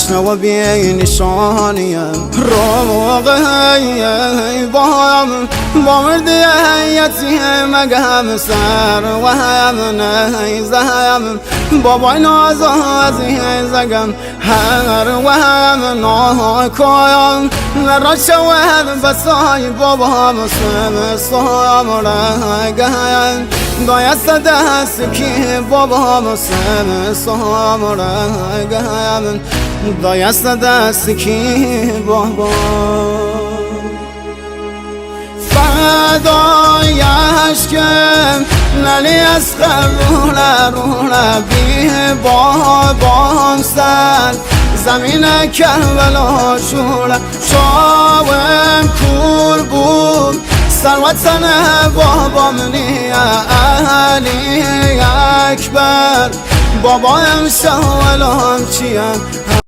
تشنه و بی نشانیم روغی بایم با مردی یتیم مگم سر و هم نیزم بابای ناز عزیزگم هر و هم ناکایم را شود بسای بابا مسلم سام رگم دایست دست کی بابا مسلم سام رگم دایست دست کی بابا فدای عشقم نلی از روله بی بابام سر زمین کربلا شوله شاوم کور بود سروتن بابام نی علی اکبر بابایم شاولام چیم